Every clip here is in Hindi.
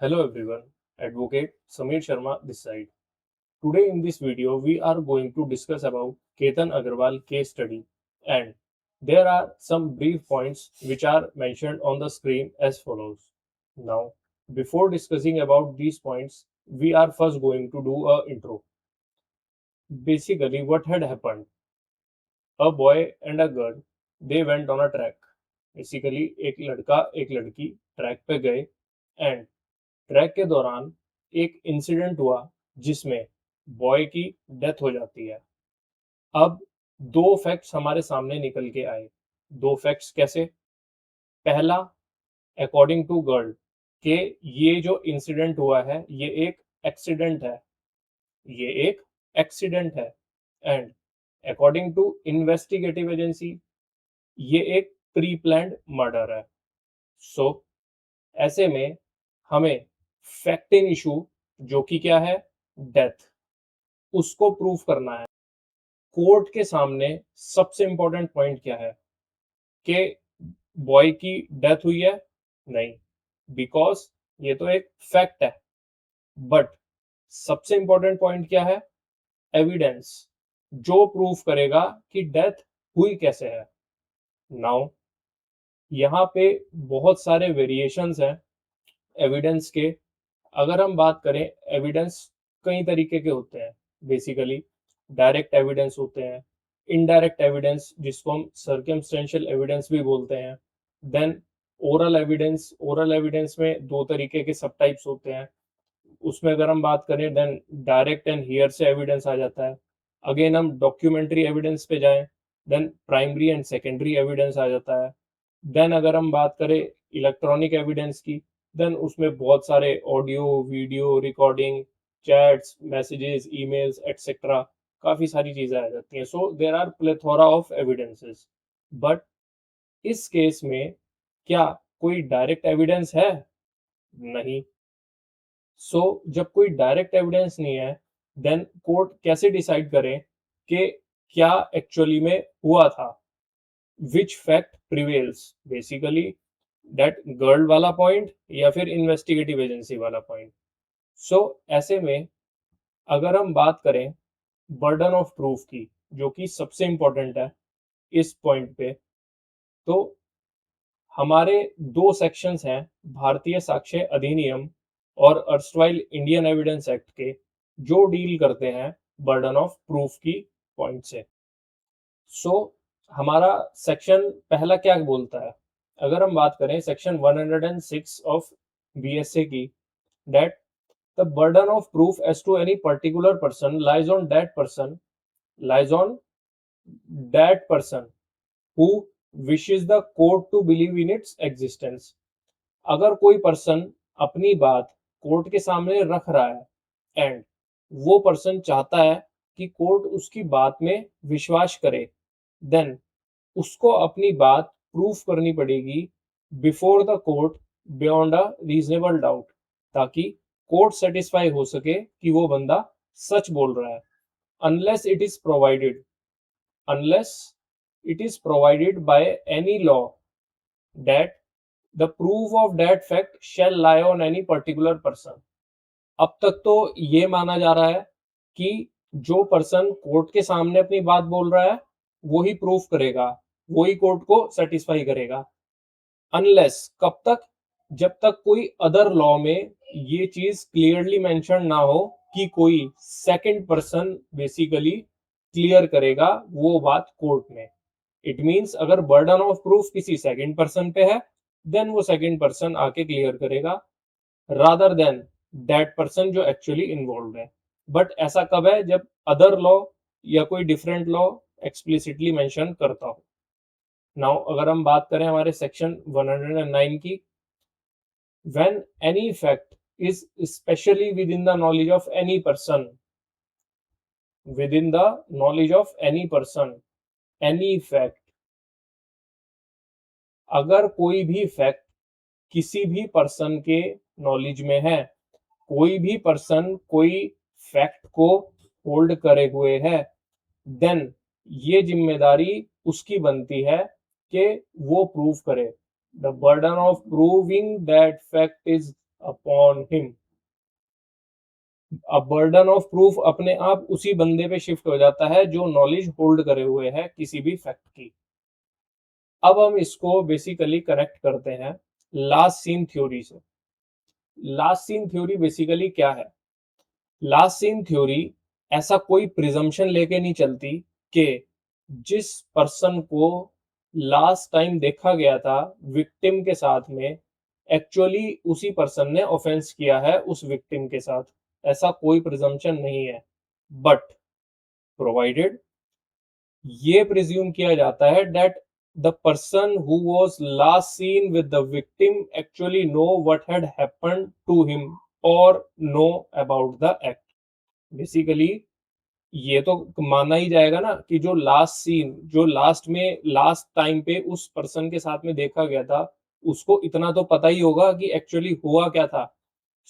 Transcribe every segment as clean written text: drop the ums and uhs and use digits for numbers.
Hello everyone, Advocate Samir Sharma this side. Today in this video we are going to discuss about Ketan Agarwal case study and there are some brief points which are mentioned on the screen as follows. Now, before discussing about these points, we are first going to do a intro. Basically what had happened, a boy and a girl, they went on a trek. Basically एक लड़का एक लड़की ट्रैक पे गए एंड ट्रैक के दौरान एक इंसिडेंट हुआ जिसमें बॉय की डेथ हो जाती है। अब दो फैक्ट्स हमारे सामने निकल के आए। दो फैक्ट्स कैसे? पहला, अकॉर्डिंग टू गर्ल के ये जो इंसिडेंट हुआ है ये एक एक्सीडेंट है, ये एक एक्सीडेंट है and according to investigative agency ये एक प्री प्लान्ड मर्डर है। सो ऐसे में हमें फैक्ट इन इशू जो कि क्या है, डेथ, उसको प्रूव करना है। कोर्ट के सामने सबसे इंपॉर्टेंट पॉइंट क्या है कि बॉय की डेथ हुई है? नहीं, बिकॉज ये तो एक फैक्ट है। बट सबसे इंपॉर्टेंट पॉइंट क्या है? एविडेंस, जो प्रूफ करेगा कि डेथ हुई कैसे है। नाउ यहाँ पे बहुत सारे वेरिएशंस हैं एविडेंस के। अगर हम बात करें, एविडेंस कई तरीके के होते हैं। बेसिकली डायरेक्ट एविडेंस होते हैं, इनडायरेक्ट एविडेंस जिसको हम सर्कमस्टेंशियल एविडेंस भी बोलते हैं, then oral evidence. Oral evidence में दो तरीके के सब टाइप्स होते हैं। उसमें अगर हम बात करें then direct and hearsay evidence आ जाता है। अगेन हम डॉक्यूमेंट्री एविडेंस पे जाएं, then primary and secondary evidence आ जाता है। देन अगर हम बात करें इलेक्ट्रॉनिक एविडेंस की, देन उसमें बहुत सारे audio, video, recording, chats, messages, emails etcetera, काफ़ी सारी चीज़ें आ जाती हैं। So there are plethora of evidences. But इस केस में क्या कोई डायरेक्ट एविडेंस है? नहीं। सो जब कोई डायरेक्ट एविडेंस नहीं है, देन कोर्ट कैसे डिसाइड करे कि क्या एक्चुअली में हुआ था, which fact prevails, basically that girl वाला पॉइंट या फिर इन्वेस्टिगेटिव एजेंसी वाला पॉइंट। सो ऐसे में अगर हम बात करें बर्डन ऑफ प्रूफ की, जो कि सबसे इंपॉर्टेंट है इस पॉइंट पे, तो हमारे दो सेक्शंस हैं भारतीय साक्ष्य अधिनियम और अर्स्टवाइल इंडियन एविडेंस एक्ट के, जो डील करते हैं बर्डन ऑफ प्रूफ की पॉइंट से। सो हमारा सेक्शन पहला क्या बोलता है? अगर हम बात करें सेक्शन 106 ऑफ बीएसए की, that the burden of proof as to any particular person lies on that person who wishes the court to believe in its existence। अगर कोई पर्सन अपनी बात कोर्ट के सामने रख रहा है एंड वो पर्सन चाहता है कि कोर्ट उसकी बात में विश्वास करे, देन उसको अपनी बात प्रूफ करनी पड़ेगी before the court beyond a reasonable doubt, ताकि कोर्ट सेटिस्फाई हो सके कि वो बंदा सच बोल रहा है। Unless it is provided unless it is provided by any law that the proof of that fact shall lie on any particular person। अब तक तो ये माना जा रहा है कि जो पर्सन कोर्ट के सामने अपनी बात बोल रहा है वो ही प्रूफ करेगा, वो ही कोर्ट को सेटिस्फाई करेगा। अनलेस कब तक? जब तक कोई अदर लॉ में ये चीज क्लियरली मेंशन ना हो कि कोई सेकंड पर्सन बेसिकली क्लियर करेगा वो बात कोर्ट में। इट मींस अगर बर्डन ऑफ प्रूफ किसी सेकंड पर्सन पे है, देन वो सेकंड पर्सन आके क्लियर करेगा रादर देन दैट पर्सन जो एक्चुअली इन्वॉल्व है। बट ऐसा कब है? जब अदर लॉ या कोई डिफरेंट लॉ एक्सप्लिसिटली मेंशन करता हो। नाउ अगर हम बात करें हमारे सेक्शन 109 की, when any fact is especially within the knowledge of any person, within the knowledge of any person, any fact, अगर कोई भी फैक्ट किसी भी पर्सन के नॉलेज में है, कोई भी पर्सन कोई फैक्ट को होल्ड करे हुए है, देन ये जिम्मेदारी उसकी बनती है कि वो प्रूव करे। The burden of proving that fact is upon him. अब बर्डन ऑफ प्रूफ अपने आप उसी बंदे पे शिफ्ट हो जाता है जो नॉलेज होल्ड करे हुए है किसी भी फैक्ट की। अब हम इसको बेसिकली कनेक्ट करते हैं लास्ट सीन थ्योरी से। लास्ट सीन थ्योरी बेसिकली क्या है? लास्ट सीन थ्योरी ऐसा कोई प्रिजम्पशन लेके नहीं चलती कि जिस पर्सन को लास्ट टाइम देखा गया था विक्टिम के साथ में, एक्चुअली उसी पर्सन ने ऑफेंस किया है उस विक्टिम के साथ। ऐसा कोई प्रिजम्पशन नहीं है। बट प्रोवाइडेड ये प्रिज्यूम किया जाता है that the person who was last seen with the victim actually know what had happened to him और know about the act. Basically ये तो माना ही जाएगा ना कि जो लास्ट सीन, जो लास्ट में लास्ट टाइम पे उस पर्सन के साथ में देखा गया था, उसको इतना तो पता ही होगा कि एक्चुअली हुआ क्या था।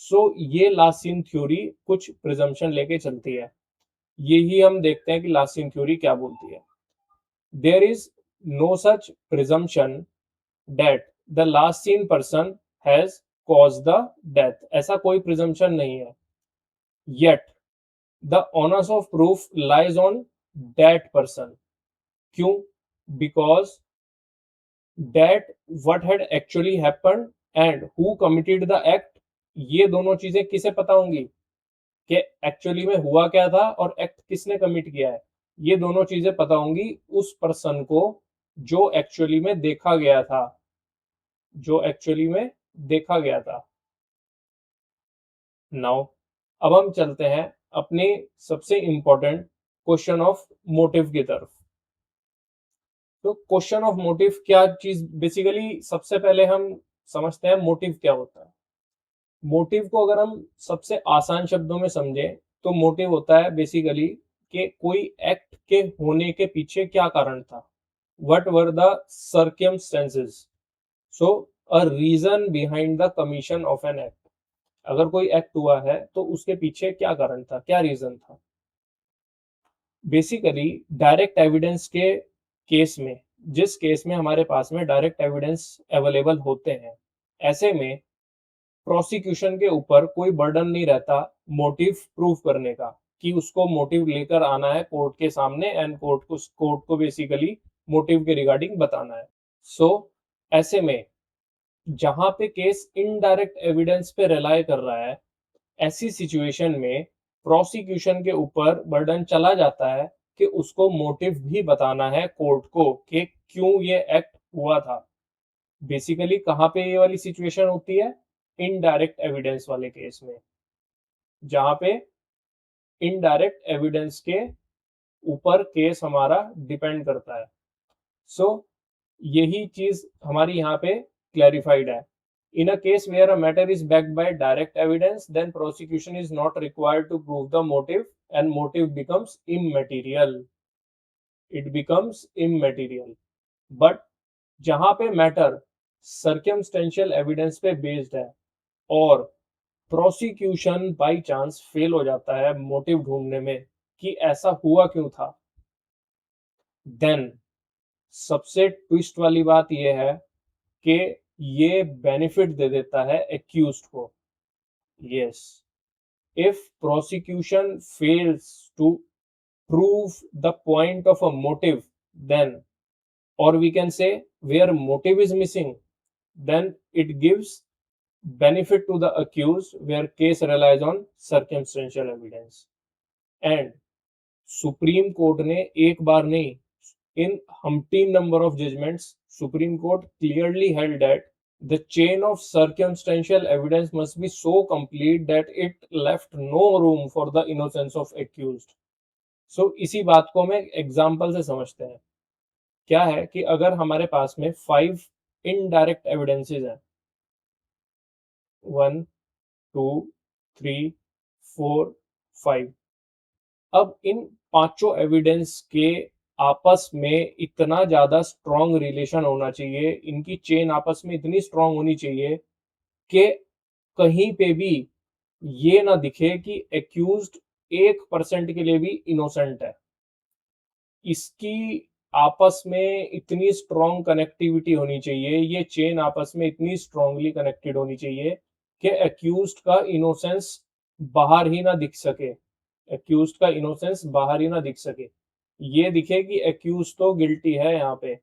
सो ये लास्ट सीन थ्योरी कुछ प्रिजम्पशन लेके चलती है। यही हम देखते हैं कि लास्ट सीन थ्योरी क्या बोलती है। There is no such presumption that the last seen person has cause the death. ऐसा कोई प्रिजम्पशन नहीं है। Yet the onus of proof lies on that person. क्यों? Because that what had actually happened and who committed the act, ये दोनों चीजें किसे पता होंगी कि एक्चुअली में हुआ क्या था और एक्ट किसने कमिट किया है। ये दोनों चीजें पता होंगी उस पर्सन को जो एक्चुअली में देखा गया था, जो एक्चुअली में देखा गया था। नाउ अब हम चलते हैं अपने सबसे इंपॉर्टेंट क्वेश्चन ऑफ मोटिव की तरफ। तो क्वेश्चन ऑफ मोटिव क्या चीज, बेसिकली सबसे पहले हम समझते हैं मोटिव क्या होता है। मोटिव को अगर हम सबसे आसान शब्दों में समझे तो मोटिव होता है बेसिकली कि कोई एक्ट के होने के पीछे क्या कारण था। What were the circumstances, so a reason behind the commission of an act. अगर कोई एक्ट हुआ है तो उसके पीछे क्या कारण था, क्या रीजन था। बेसिकली डायरेक्ट एविडेंस के केस में, जिस केस में हमारे पास में डायरेक्ट एविडेंस अवेलेबल होते हैं, ऐसे में प्रोसिक्यूशन के ऊपर कोई बर्डन नहीं रहता मोटिव प्रूव करने का कि उसको मोटिव लेकर आना है कोर्ट के सामने एंड कोर्ट को बेसिकली मोटिव के रिगार्डिंग बताना है। सो ऐसे में जहां पे केस इनडायरेक्ट एविडेंस पे रिलाय कर रहा है, ऐसी सिचुएशन में प्रोसिक्यूशन के ऊपर बर्डन चला जाता है कि उसको मोटिव भी बताना है कोर्ट को कि क्यों ये एक्ट हुआ था। बेसिकली कहाँ पे ये वाली सिचुएशन होती है? इनडायरेक्ट एविडेंस वाले केस में, जहां पे इनडायरेक्ट एविडेंस के ऊपर केस हमारा डिपेंड करता है। सो यही चीज हमारी यहाँ पे क्लैरिफाइड है। In a case where a matter is backed by direct evidence, then prosecution is not required to prove the motive and motive becomes immaterial. It becomes immaterial. But जहां पे मैटर सर्कमस्टेंशियल एविडेंस पे बेस्ड है और प्रोसिक्यूशन बाय चांस फेल हो जाता है मोटिव ढूंढने में कि ऐसा हुआ क्यों था, देन सबसे ट्विस्ट वाली बात यह है कि ये बेनिफिट दे देता है एक्यूज्ड को। Yes, if prosecution fails to prove the point of a motive, then, or we can say where motive is missing, then it gives benefit to the accused where case relies on circumstantial evidence. And supreme court ने एक बार नहीं, in umpteen number of judgments, Supreme Court clearly held that the chain of circumstantial evidence must be so complete that it left no room for the innocence of accused. So इसी बात को हम एक एग्जाम्पल से समझते हैं। क्या है कि अगर हमारे पास में 5 इनडायरेक्ट एविडेंसेस हैं, 1 2 3 4 5, अब इन पांचों एविडेंस के आपस में इतना ज्यादा स्ट्रॉन्ग रिलेशन होना चाहिए, इनकी चेन आपस में इतनी स्ट्रॉन्ग होनी चाहिए कि कहीं पे भी ये ना दिखे कि एक्यूज्ड 1% के लिए भी इनोसेंट है। इसकी आपस में इतनी स्ट्रॉन्ग कनेक्टिविटी होनी चाहिए, ये चेन आपस में इतनी स्ट्रॉन्गली कनेक्टेड होनी चाहिए कि एक्यूज्ड का इनोसेंस बाहर ही ना दिख सके, एक्यूज्ड का इनोसेंस बाहर ही ना दिख सके, ये दिखे कि एक्यूज तो गिल्टी है यहाँ पे,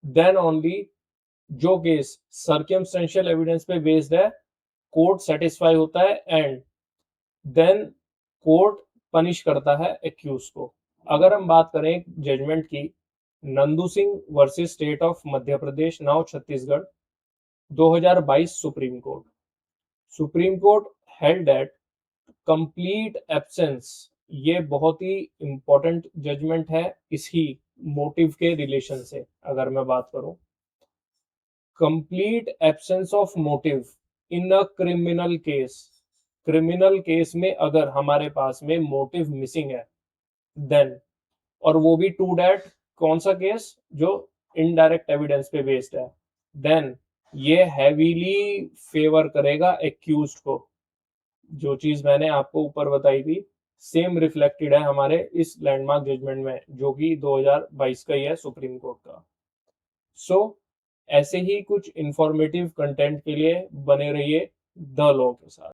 देन ओनली जो केस सर्कमस्टेंशियल एविडेंस पे बेस्ड है कोर्ट सेटिस्फाई होता है एंड देन कोर्ट पनिश करता है एक्यूज को। अगर हम बात करें जजमेंट की, Nandu Singh versus state of Madhya Pradesh now Chhattisgarh 2022 supreme court held that complete absence, ये बहुत ही इंपॉर्टेंट जजमेंट है इसी मोटिव के रिलेशन से। अगर मैं बात करूं, complete absence of motive in a criminal case में अगर हमारे पास में मोटिव मिसिंग है देन, और वो भी टू डैट, कौन सा केस, जो इनडायरेक्ट एविडेंस पे बेस्ड है, देन ये हैवीली फेवर करेगा एक्यूज्ड को। जो चीज मैंने आपको ऊपर बताई थी सेम रिफ्लेक्टेड है हमारे इस लैंडमार्क जजमेंट में, जो कि 2022 का ही है सुप्रीम कोर्ट का। सो ऐसे ही कुछ इंफॉर्मेटिव कंटेंट के लिए बने रहिए द लॉ के साथ।